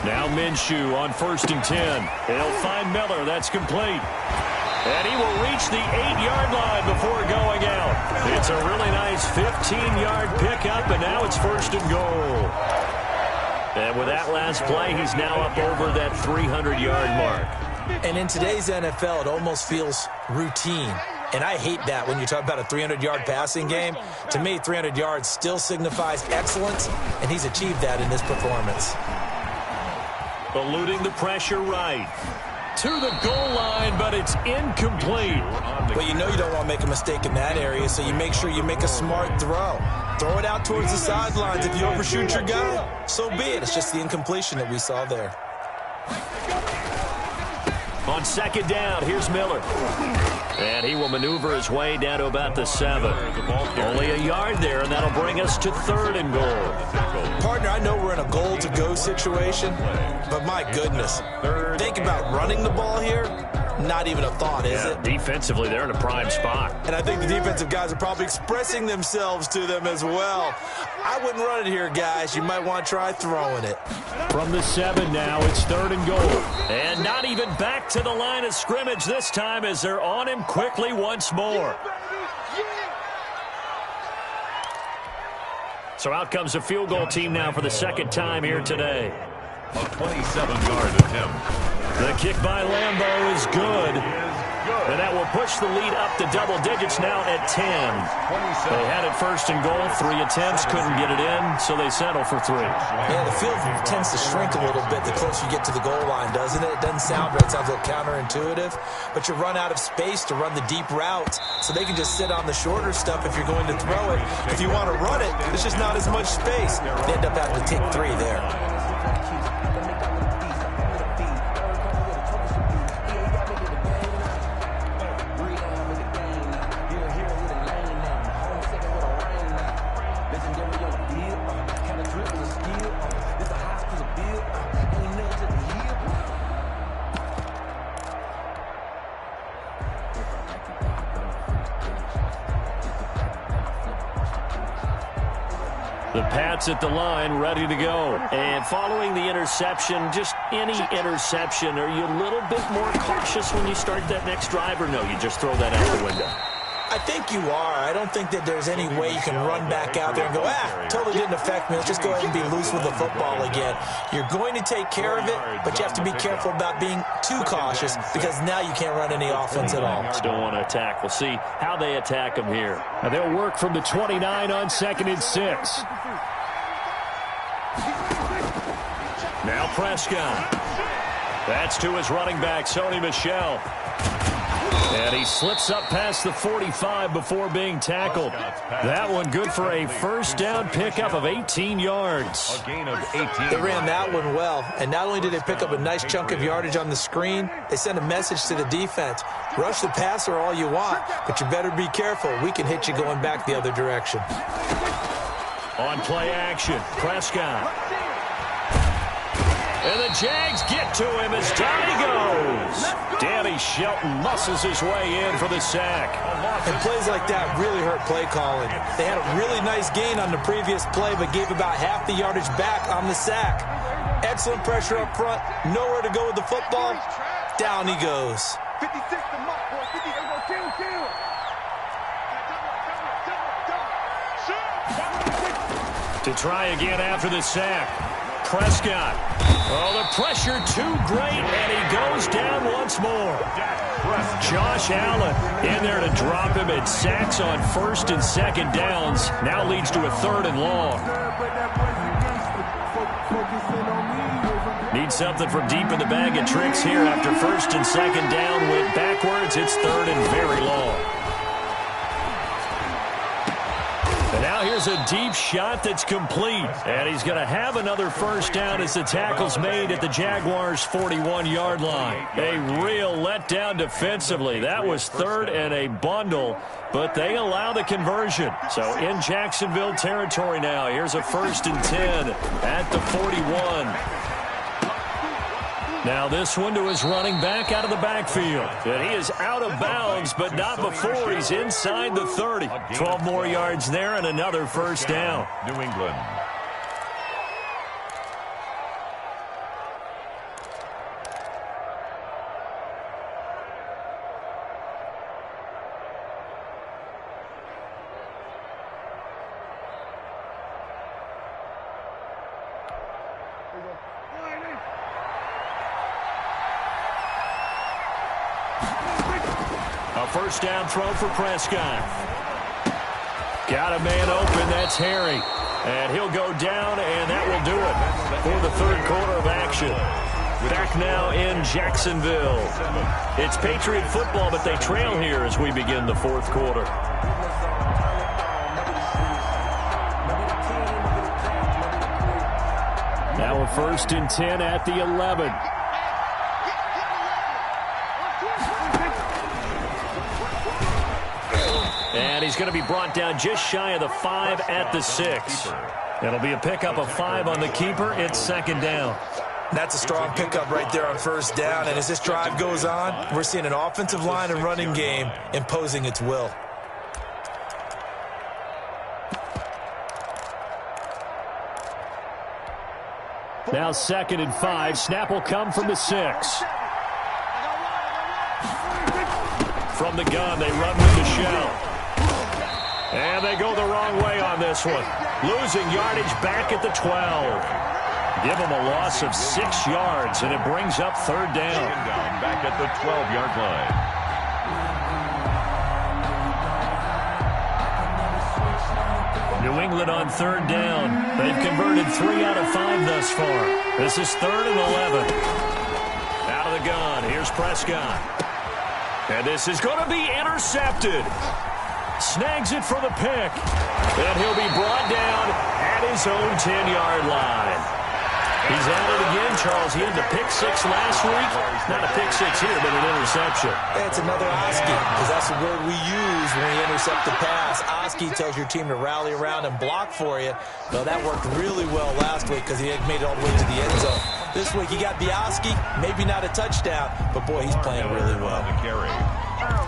Now Minshew on 1st and 10. He'll find Miller. That's complete. And he will reach the 8-yard line before going out. It's a really nice 15-yard pickup, and now it's 1st and goal. And with that last play, he's now up over that 300-yard mark. And in today's NFL, it almost feels routine. And I hate that when you talk about a 300-yard passing game. To me, 300 yards still signifies excellence, and he's achieved that in this performance. Eluding the pressure right. To the goal line, but it's incomplete. Well, you know you don't want to make a mistake in that area, so you make sure you make a smart throw. Throw it out towards the sidelines. If you overshoot your guy, so be it. It's just the incompletion that we saw there. On 2nd down, here's Miller. And he will maneuver his way down to about the 7. Only a yard there, and that'll bring us to 3rd and goal. Partner, I know we're in a goal-to-go situation, but my goodness. Think about running the ball here. Not even a thought, is it? Defensively, they're in a prime spot. And I think the defensive guys are probably expressing themselves to them as well. I wouldn't run it here, guys. You might want to try throwing it. From the 7 now, it's 3rd and goal. And not even back to the line of scrimmage this time as they're on him quickly once more. So out comes the field goal team now for the 2nd time here today. A 27-yard attempt. The kick by Lambeau is good. And that will push the lead up to double digits now at 10. They had it 1st and goal, 3 attempts, couldn't get it in, so they settle for 3. Yeah, the field tends to shrink a little bit the closer you get to the goal line, doesn't it? It doesn't sound right. It sounds a little counterintuitive. But you run out of space to run the deep routes, so they can just sit on the shorter stuff if you're going to throw it. If you want to run it, there's just not as much space. They end up having to take 3 there. The Pats at the line, ready to go. And following the interception, just any interception, are you a little bit more cautious when you start that next drive, or no, you just throw that out the window? I think you are. I don't think that there's any way you can run back out there and go, totally didn't affect me. Let's just go ahead and be loose with the football again. You're going to take care of it, but you have to be careful about being too cautious because now you can't run any offense at all. Don't want to attack. We'll see how they attack them here. And they'll work from the 29 on 2nd and 6. Now Prescott. That's to his running back, Sony Michel. And he slips up past the 45 before being tackled. That one good for a first down pickup of 18 yards. A gain of 18. They ran that one well, and not only did they pick up a nice chunk of yardage on the screen, they sent a message to the defense. Rush the passer all you want, but you better be careful. We can hit you going back the other direction. On play action, Prescott. And the Jags get to him as down he goes. Danny Shelton muscles his way in for the sack. And plays like that really hurt play calling. They had a really nice gain on the previous play, but gave about half the yardage back on the sack. Excellent pressure up front. Nowhere to go with the football. Down he goes. 56 to Mark, boy. 56 To try again after the sack. Prescott. Oh, the pressure too great, and he goes down once more. Josh Allen in there to drop him, and sacks on first and second downs. Now leads to a 3rd and long. Need something from deep in the bag of tricks here after first and second down went backwards. It's 3rd and very long. And now here's a deep shot that's complete. And he's going to have another first down as the tackle's made at the Jaguars' 41-yard line. A real letdown defensively. That was 3rd and a bundle, but they allow the conversion. So in Jacksonville territory now, here's a 1st and 10 at the 41. Now this one to his running back out of the backfield. And he is out of bounds, but not before he's inside the 30. 12 more yards there and another first down. New England. First down throw for Prescott. Got a man open. That's Harry. And he'll go down, and that will do it for the 3rd quarter of action. Back now in Jacksonville. It's Patriot football, but they trail here as we begin the 4th quarter. Now a 1st and 10 at the 11. And he's going to be brought down just shy of the 5 at the 6. It'll be a pickup of 5 on the keeper. It's 2nd down. That's a strong pickup right there on first down. And as this drive goes on, we're seeing an offensive line and running game imposing its will. Now 2nd and 5. Snap will come from the 6. From the gun, they run with Michel. And they go the wrong way on this one. Losing yardage back at the 12. Give them a loss of 6 yards, and it brings up 3rd down. Back at the 12-yard line. New England on 3rd down. They've converted 3 out of 5 thus far. This is 3rd and 11. Out of the gun, here's Prescott. And this is going to be intercepted. Snags it for the pick. And he'll be brought down at his own 10-yard line. He's at it again, Charles. He had the pick 6 last week. Not a pick 6 here, but an interception. It's another Oski, because that's the word we use when we intercept the pass. Oski tells your team to rally around and block for you. Well, that worked really well last week because he had made it all the way to the end zone. This week he got the Oski, maybe not a touchdown, but boy, he's playing really well.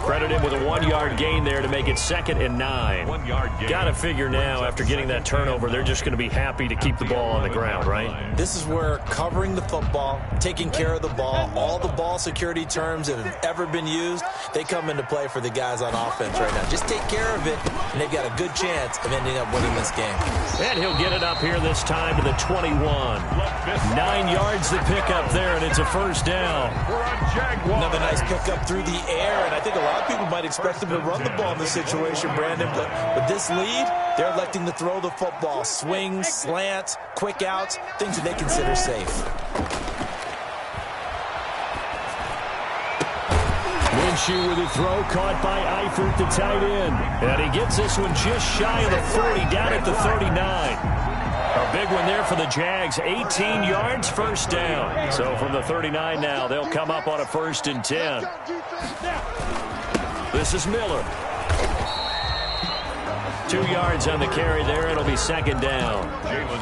Credit him with a 1-yard gain there to make it 2nd and 9. 1-yard gain. Got to figure now, after getting that turnover, they're just going to be happy to keep the ball on the ground, right? This is where covering the football, taking care of the ball, all the ball security terms that have ever been used, they come into play for the guys on offense right now. Just take care of it, and they've got a good chance of ending up winning this game. And he'll get it up here this time to the 21. 9 yards to pick up there, and it's a first down. Another nice pickup through the air, and I think a lot of people might expect them to run the ball in this situation, Brandon, but with this lead, they're electing to throw the football. Swings, slants, quick outs, things that they consider safe. Minshew with a throw caught by Eifert, the tight end. And he gets this one just shy of the 40, down at the 39. A big one there for the Jags. 18 yards, first down. So from the 39 now, they'll come up on a 1st and 10. This is Miller. 2 yards on the carry there. It'll be 2nd down.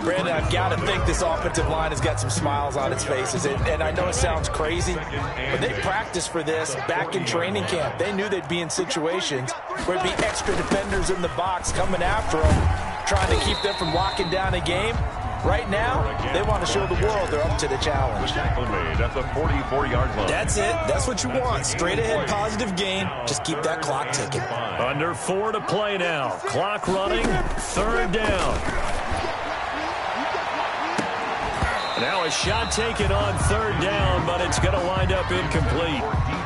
Brandon, I've got to think this offensive line has got some smiles on its faces. And I know it sounds crazy, but they practiced for this back in training camp. They knew they'd be in situations where it'd be extra defenders in the box coming after them, trying to keep them from locking down a game. Right now, they want to show the world they're up to the challenge. At the 44-yard line. That's it. That's what you want. Straight ahead, positive gain. Just keep that clock ticking. Under 4 to play now. Clock running. 3rd down. Now a shot taken on 3rd down, but it's going to wind up incomplete.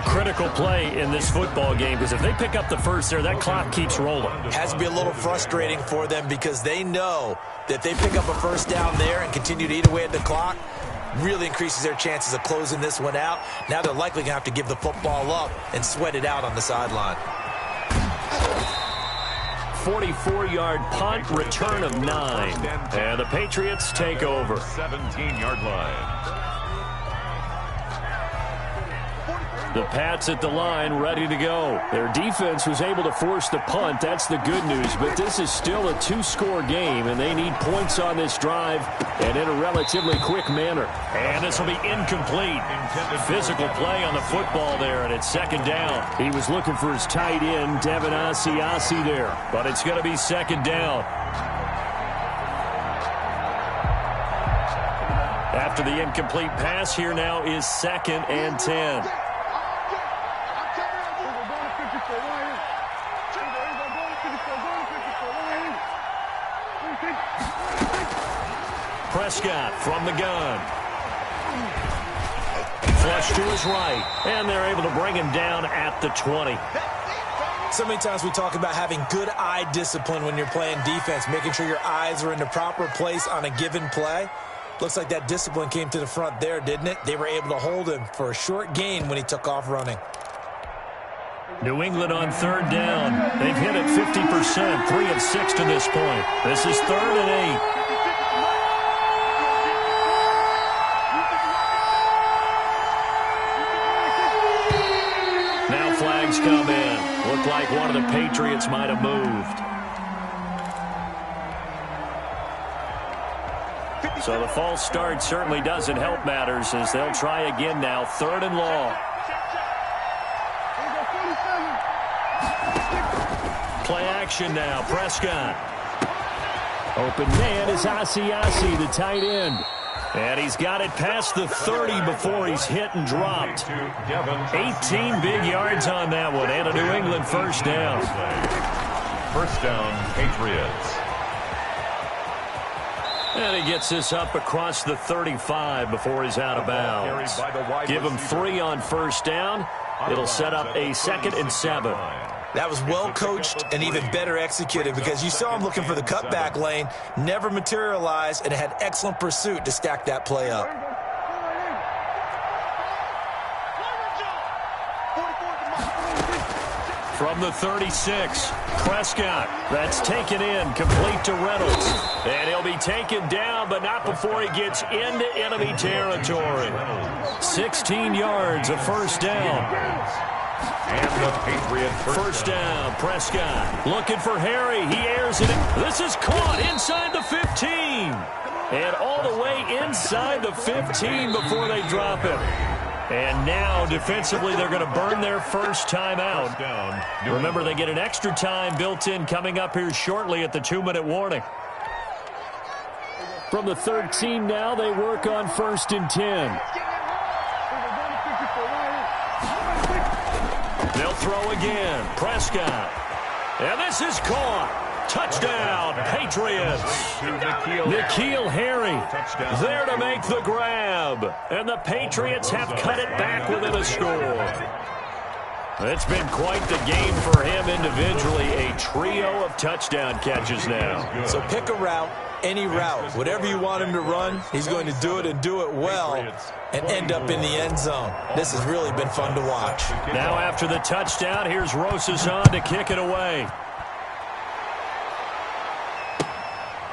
Critical play in this football game, because if they pick up the first there, that clock keeps rolling. Has to be a little frustrating for them, because they know that they pick up a 1st down there and continue to eat away at the clock, really increases their chances of closing this one out. Now they're likely going to have to give the football up and sweat it out on the sideline. 44-yard punt, return of 9. And the Patriots take over. 17-yard line. The Pats at the line, ready to go. Their defense was able to force the punt. That's the good news. But this is still a 2-score game, and they need points on this drive and in a relatively quick manner. And this will be incomplete. Physical play on the football there, and it's 2nd down. He was looking for his tight end, Devin Asiasi there. But it's going to be 2nd down. After the incomplete pass, here now is 2nd and 10. Prescott from the gun. Flush to his right, and they're able to bring him down at the 20. So many times we talk about having good eye discipline when you're playing defense, making sure your eyes are in the proper place on a given play. Looks like that discipline came to the front there, didn't it? They were able to hold him for a short gain when he took off running. New England on 3rd down. They've hit it 50%, 3 of 6 to this point. This is 3rd and 8. Now flags come in. Looked like one of the Patriots might have moved. So the false start certainly doesn't help matters, as they'll try again now. 3rd and long. Play action now. Prescott. Open man is Asiasi, the tight end. And he's got it past the 30 before he's hit and dropped. 18 big yards on that one, and a New England 1st down. 1st down, Patriots. And he gets this up across the 35 before he's out of bounds. Give him 3 on 1st down. It'll set up a 2nd and 7. That was well coached and even better executed, because you saw him looking for the cutback lane, never materialized, and had excellent pursuit to stack that play up. From the 36, Prescott. That's taken in, complete to Reynolds. And he'll be taken down, but not before he gets into enemy territory. 16 yards, a 1st down. And the Patriot 1st down, Prescott looking for Harry. He airs it. This is caught inside the 15. And all the way inside the 15 before they drop him. And now, defensively, they're going to burn their 1st time out. Remember, they get an extra time built in coming up here shortly at the 2-minute warning. From the 13 now, they work on 1st and 10. They'll throw again. Prescott. And this is caught. Touchdown, Patriots. N'Keal Harry there to make the grab. And the Patriots have cut it back within a score. It's been quite the game for him individually. A trio of touchdown catches now. So pick a route, any route. Whatever you want him to run, he's going to do it and do it well and end up in the end zone. This has really been fun to watch. Now after the touchdown, here's Rosas on to kick it away.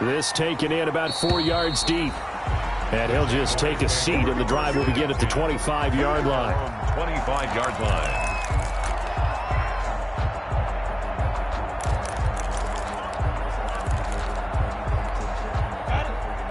This taken in about 4 yards deep. And he'll just take a seat, and the drive will begin at the 25-yard line. 25-yard line.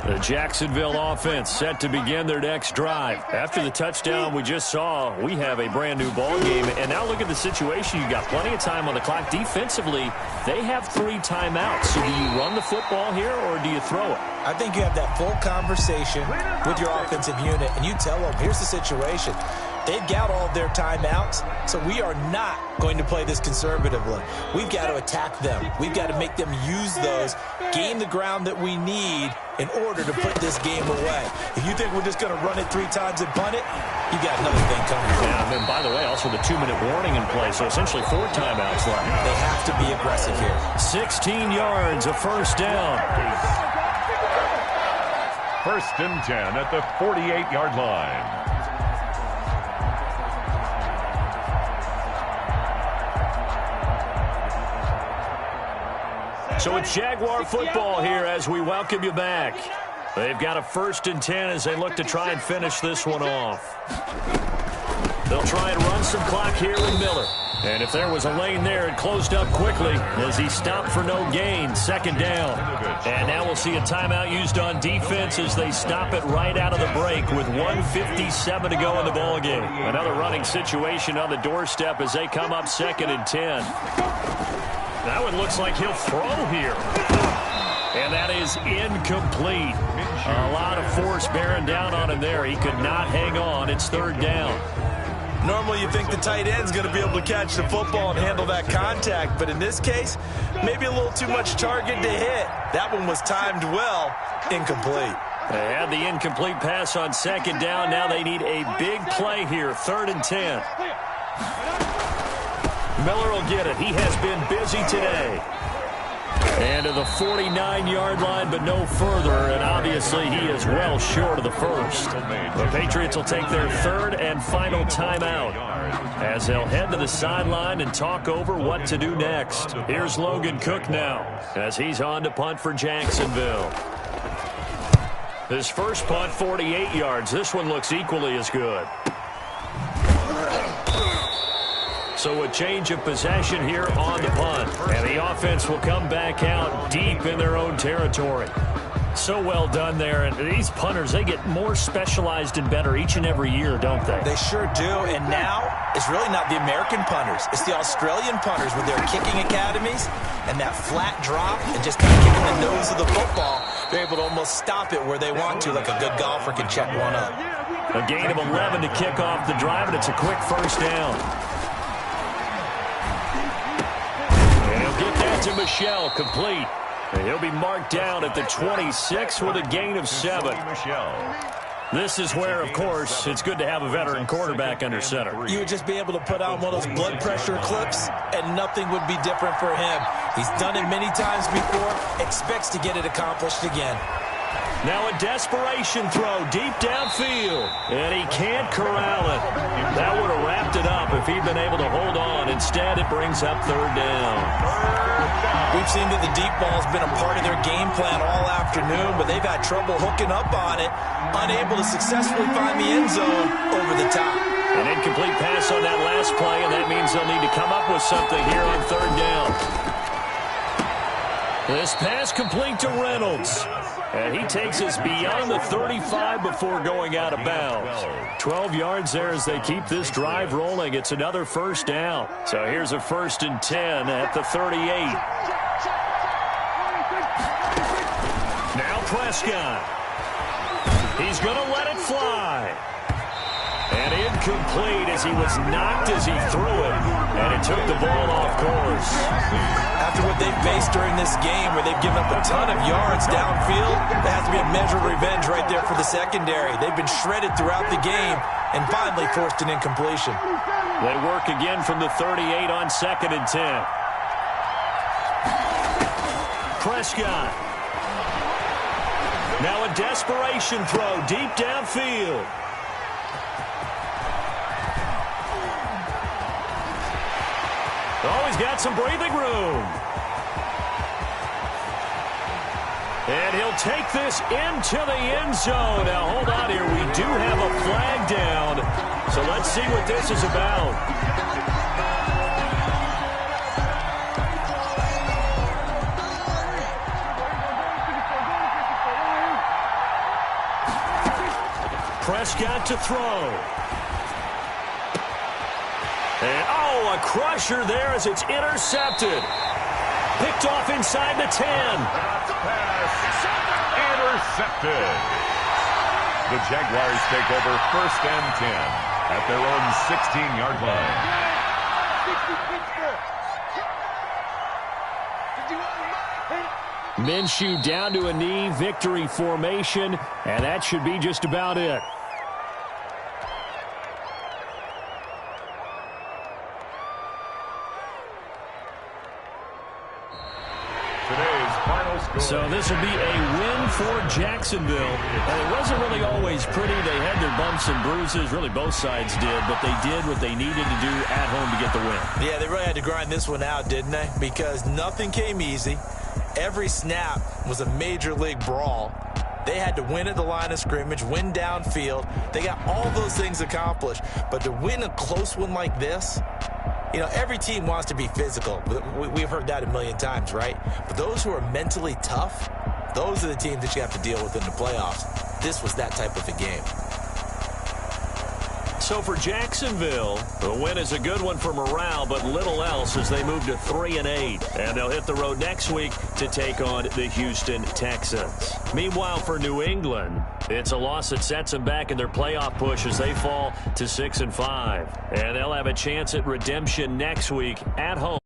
The Jacksonville offense set to begin their next drive. After the touchdown we just saw, we have a brand new ball game. And now look at the situation. You've got plenty of time on the clock. Defensively, they have 3 timeouts. So do you run the football here or do you throw it? I think you have that full conversation with your offensive unit, and you tell them, here's the situation. They've got all of their timeouts, so we are not going to play this conservatively. We've got to attack them. We've got to make them use those, gain the ground that we need in order to put this game away. If you think we're just going to run it 3 times and punt it, you got another thing coming. Yeah, and then, by the way, also the 2-minute warning in play, so essentially 4 timeouts left. They have to be aggressive here. 16 yards, a first down. First and 10 at the 48-yard line. So it's Jaguar football here as we welcome you back. They've got a first and 10 as they look to try and finish this one off. They'll try and run some clock here with Miller. And if there was a lane there, it closed up quickly as he stopped for no gain. Second down. And now we'll see a timeout used on defense as they stop it right out of the break with 1:57 to go in the ballgame. Another running situation on the doorstep as they come up 2nd and 10. That one looks like he'll throw here. And that is incomplete. A lot of force bearing down on him there. He could not hang on. It's 3rd down. Normally you think the tight end's going to be able to catch the football and handle that contact, but in this case, maybe a little too much target to hit. That one was timed well, incomplete. They had the incomplete pass on 2nd down. Now they need a big play here, 3rd and 10. Miller will get it. He has been busy today. And to the 49-yard line, but no further. And obviously, he is well short of the first. The Patriots will take their 3rd and final timeout as they'll head to the sideline and talk over what to do next. Here's Logan Cook now as he's on to punt for Jacksonville. His first punt, 48 yards. This one looks equally as good. So a change of possession here on the punt. And the offense will come back out deep in their own territory. So well done there. And these punters, they get more specialized and better each and every year, don't they? They sure do. And now it's really not the American punters. It's the Australian punters with their kicking academies and that flat drop and just kind of kicking the nose of the football. They're able to almost stop it where they want to, like a good golfer can check one up. A gain of 11 to kick off the drive, and it's a quick first down. To Michelle, complete. And he'll be marked down at the 26 with a gain of 7. This is where, of course, it's good to have a veteran quarterback under center. You would just be able to put on one of those blood pressure clips, and nothing would be different for him. He's done it many times before, expects to get it accomplished again. Now a desperation throw deep downfield, and he can't corral it. That would have wrapped it up if he'd been able to hold on. Instead, it brings up 3rd down. We've seen that the deep ball's been a part of their game plan all afternoon, but they've had trouble hooking up on it, unable to successfully find the end zone over the top. An incomplete pass on that last play, and that means they'll need to come up with something here on 3rd down. This pass complete to Reynolds. And he takes us beyond the 35 before going out of bounds. 12 yards there as they keep this drive rolling. It's another first down. So here's a 1st and 10 at the 38. Now Prescott. He's going to let it fly. And incomplete as he was knocked as he threw it. And it took the ball off course. After what they've faced during this game where they've given up a ton of yards downfield, there has to be a measure of revenge right there for the secondary. They've been shredded throughout the game and finally forced an incompletion. They work again from the 38 on 2nd and 10. Prescott. Now a desperation throw deep downfield. Oh, he's got some breathing room. And he'll take this into the end zone. Now, hold on here. We do have a flag down. So let's see what this is about. Prescott to throw. And, oh, a crusher there as it's intercepted. Picked off inside the 10. Intercepted. The Jaguars take over 1st and 10 at their own 16-yard line. Minshew down to a knee, victory formation, and that should be just about it. So this will be a win for Jacksonville. And it wasn't really always pretty. They had their bumps and bruises. Really, both sides did. But they did what they needed to do at home to get the win. Yeah, they really had to grind this one out, didn't they? Because nothing came easy. Every snap was a major league brawl. They had to win at the line of scrimmage, win downfield. They got all those things accomplished. But to win a close one like this, you know, every team wants to be physical. We've heard that a million times, right? But those who are mentally tough, those are the teams that you have to deal with in the playoffs. This was that type of a game. So for Jacksonville, the win is a good one for morale, but little else as they move to 3-8. And they'll hit the road next week to take on the Houston Texans. Meanwhile, for New England, it's a loss that sets them back in their playoff push as they fall to 6-5. And they'll have a chance at redemption next week at home.